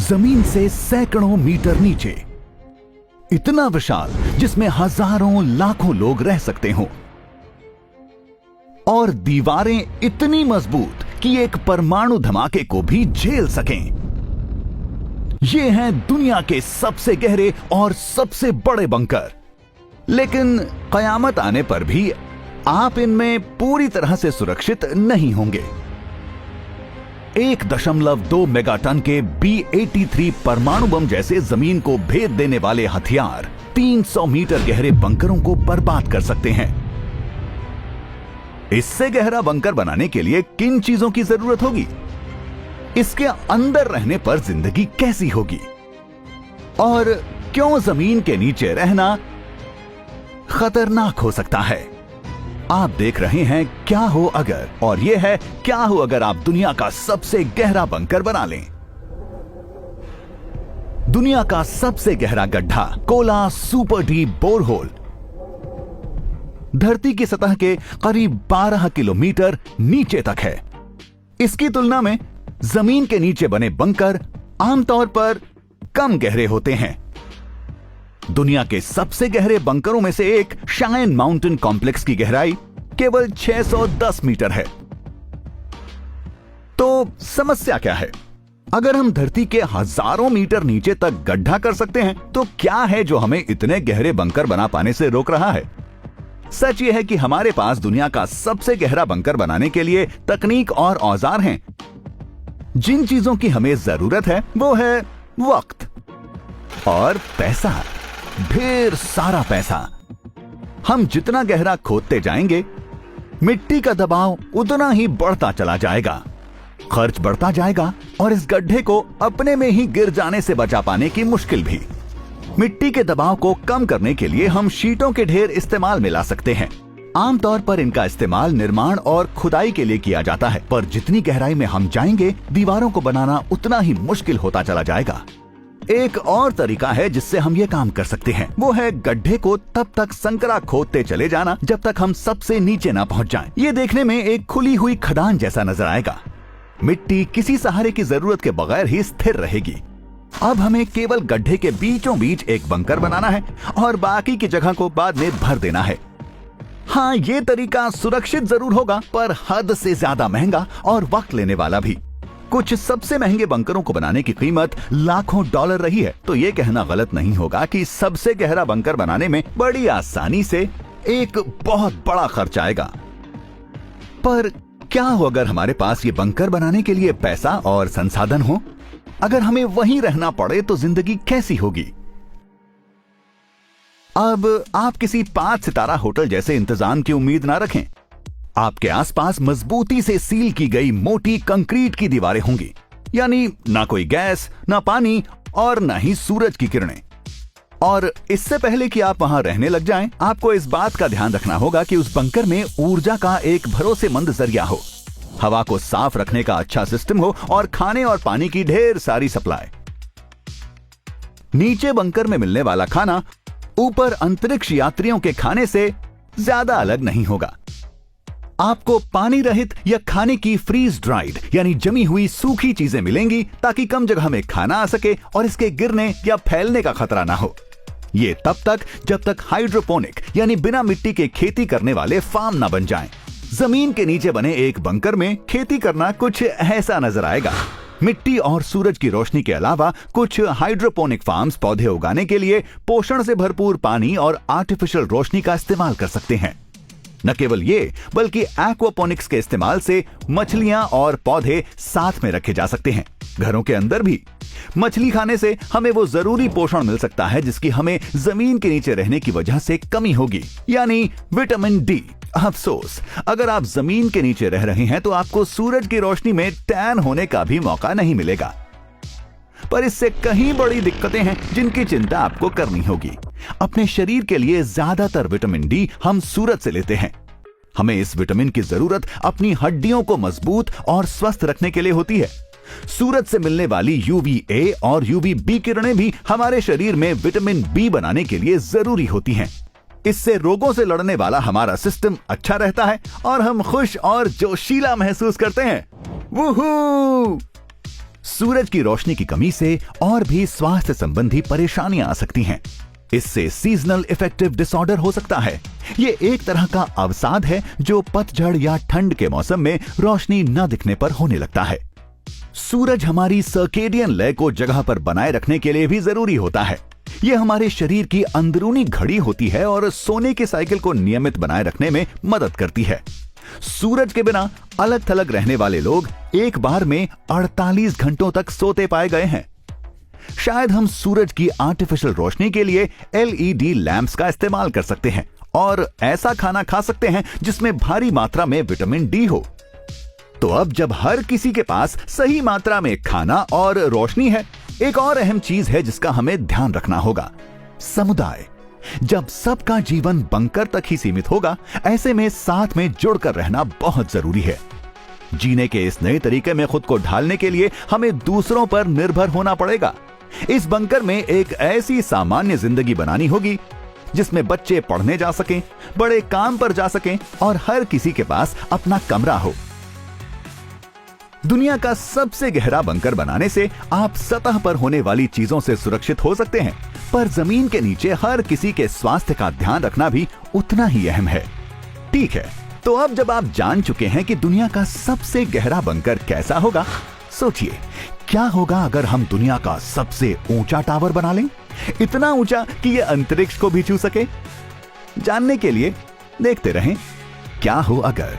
जमीन से सैकड़ों मीटर नीचे, इतना विशाल जिसमें हजारों लाखों लोग रह सकते हों, और दीवारें इतनी मजबूत कि एक परमाणु धमाके को भी झेल सकें। ये हैं दुनिया के सबसे गहरे और सबसे बड़े बंकर। लेकिन कयामत आने पर भी आप इनमें पूरी तरह से सुरक्षित नहीं होंगे। 1.2 मेगाटन के B-83 परमाणु बम जैसे जमीन को भेद देने वाले हथियार 300 मीटर गहरे बंकरों को बर्बाद कर सकते हैं। इससे गहरा बंकर बनाने के लिए किन चीजों की जरूरत होगी? इसके अंदर रहने पर जिंदगी कैसी होगी? और क्यों जमीन के नीचे रहना खतरनाक हो सकता है? आप देख रहे हैं क्या हो अगर, और यह है क्या हो अगर आप दुनिया का सबसे गहरा बंकर बना लें। दुनिया का सबसे गहरा गड्ढा कोला सुपर डीप बोरहोल धरती की सतह के करीब 12 किलोमीटर नीचे तक है। इसकी तुलना में जमीन के नीचे बने बंकर आमतौर पर कम गहरे होते हैं। दुनिया के सबसे गहरे बंकरों में से एक शाइन माउंटेन कॉम्प्लेक्स की गहराई केवल 610 मीटर है। तो समस्या क्या है? अगर हम धरती के हजारों मीटर नीचे तक गड्ढा कर सकते हैं, तो क्या है जो हमें इतने गहरे बंकर बना पाने से रोक रहा है? सच यह है कि हमारे पास दुनिया का सबसे गहरा बंकर बनाने के लिए तकनीक और औजार हैं। जिन चीजों की हमें जरूरत है वो है वक्त और पैसा, ढेर सारा पैसा। हम जितना गहरा खोदते जाएंगे, मिट्टी का दबाव उतना ही बढ़ता चला जाएगा, खर्च बढ़ता जाएगा और इस गड्ढे को अपने में ही गिर जाने से बचा पाने की मुश्किल भी। मिट्टी के दबाव को कम करने के लिए हम शीटों के ढेर इस्तेमाल में ला सकते हैं। आमतौर पर इनका इस्तेमाल निर्माण और खुदाई के लिए किया जाता है, पर जितनी गहराई में हम जाएंगे, दीवारों को बनाना उतना ही मुश्किल होता चला जाएगा। एक और तरीका है जिससे हम ये काम कर सकते हैं, वो है गड्ढे को तब तक संकरा खोदते चले जाना जब तक हम सबसे नीचे ना पहुंच जाएं। ये देखने में एक खुली हुई खदान जैसा नजर आएगा। मिट्टी किसी सहारे की जरूरत के बगैर ही स्थिर रहेगी। अब हमें केवल गड्ढे के बीचों बीच एक बंकर बनाना है और बाकी की जगह को बाद में भर देना है। हाँ, ये तरीका सुरक्षित जरूर होगा, पर हद से ज्यादा महंगा और वक्त लेने वाला भी। कुछ सबसे महंगे बंकरों को बनाने की कीमत लाखों डॉलर रही है, तो ये कहना गलत नहीं होगा कि सबसे गहरा बंकर बनाने में बड़ी आसानी से एक बहुत बड़ा खर्च आएगा। पर क्या हो अगर हमारे पास ये बंकर बनाने के लिए पैसा और संसाधन हो? अगर हमें वहीं रहना पड़े तो जिंदगी कैसी होगी? अब आप किसी 5 सितारा होटल जैसे इंतजाम की उम्मीद ना रखें। आपके आसपास मजबूती से सील की गई मोटी कंक्रीट की दीवारें होंगी, यानी ना कोई गैस, ना पानी और ना ही सूरज की किरणें। और इससे पहले कि आप वहां रहने लग जाएं, आपको इस बात का ध्यान रखना होगा कि उस बंकर में ऊर्जा का एक भरोसेमंद जरिया हो, हवा को साफ रखने का अच्छा सिस्टम हो और खाने और पानी की ढेर सारी सप्लाई। नीचे बंकर में मिलने वाला खाना ऊपर अंतरिक्ष यात्रियों के खाने से ज्यादा अलग नहीं होगा। आपको पानी रहित या खाने की फ्रीज ड्राइड यानी जमी हुई सूखी चीजें मिलेंगी, ताकि कम जगह में खाना आ सके और इसके गिरने या फैलने का खतरा ना हो। ये तब तक जब तक हाइड्रोपोनिक यानी बिना मिट्टी के खेती करने वाले फार्म ना बन जाएं। जमीन के नीचे बने एक बंकर में खेती करना कुछ ऐसा नजर आएगा। मिट्टी और सूरज की रोशनी के अलावा कुछ हाइड्रोपोनिक फार्म्स पौधे उगाने के लिए पोषण से भरपूर पानी और आर्टिफिशियल रोशनी का इस्तेमाल कर सकते हैं। न केवल ये, बल्कि एक्वापोनिक्स के इस्तेमाल से मछलियां और पौधे साथ में रखे जा सकते हैं। घरों के अंदर भी मछली खाने से हमें वो जरूरी पोषण मिल सकता है जिसकी हमें जमीन के नीचे रहने की वजह से कमी होगी, यानी विटामिन डी। अफसोस, अगर आप जमीन के नीचे रह रहे हैं तो आपको सूरज की रोशनी में टैन होने का भी मौका नहीं मिलेगा। पर इससे कहीं बड़ी दिक्कतें हैं जिनकी चिंता आपको करनी होगी। अपने शरीर के लिए ज्यादातर विटामिन डी हम सूरज से लेते हैं। हमें इस विटामिन की जरूरत अपनी हड्डियों को मजबूत और स्वस्थ रखने के लिए होती है। सूरज से मिलने वाली यूवीए और यूवीबी किरणें भी हमारे शरीर में विटामिन बी बनाने के लिए जरूरी होती हैं। इससे रोगों से लड़ने वाला हमारा सिस्टम अच्छा रहता है और हम खुश और जोशीला महसूस करते हैं। वूहू! सूरज की रोशनी की कमी से और भी स्वास्थ्य संबंधी परेशानियां आ सकती हैं। इससे सीजनल इफेक्टिव डिसऑर्डर हो सकता है। ये एक तरह का अवसाद है जो पतझड़ या ठंड के मौसम में रोशनी न दिखने पर होने लगता है। सूरज हमारी सर्केडियन लय को जगह पर बनाए रखने के लिए भी जरूरी होता है। यह हमारे शरीर की अंदरूनी घड़ी होती है और सोने के साइकिल को नियमित बनाए रखने में मदद करती है। सूरज के बिना अलग थलग रहने वाले लोग एक बार में 48 घंटों तक सोते पाए गए हैं। शायद हम सूरज की आर्टिफिशियल रोशनी के लिए LED लैंप्स का इस्तेमाल कर सकते हैं और ऐसा खाना खा सकते हैं जिसमें भारी मात्रा में विटामिन डी हो। तो अब जब हर किसी के पास सही मात्रा में खाना और रोशनी है, एक और अहम चीज है जिसका हमें ध्यान रखना होगा, समुदाय। जब सबका जीवन बंकर तक ही सीमित होगा, ऐसे में साथ में जुड़कर रहना बहुत जरूरी है। जीने के इस नए तरीके में खुद को ढालने के लिए हमें दूसरों पर निर्भर होना पड़ेगा। इस बंकर में एक ऐसी सामान्य जिंदगी बनानी होगी जिसमें बच्चे पढ़ने जा सकें, बड़े काम पर जा सकें और हर किसी के पास अपना कमरा हो। दुनिया का सबसे गहरा बंकर बनाने से आप सतह पर होने वाली चीजों से सुरक्षित हो सकते हैं, पर जमीन के नीचे हर किसी के स्वास्थ्य का ध्यान रखना भी उतना ही अहम है। ठीक है, तो अब जब आप जान चुके हैं कि दुनिया का सबसे गहरा बंकर कैसा होगा, सोचिए क्या होगा अगर हम दुनिया का सबसे ऊंचा टावर बना लें, इतना ऊंचा कि यह अंतरिक्ष को भी छू सके। जानने के लिए देखते रहें क्या हो अगर।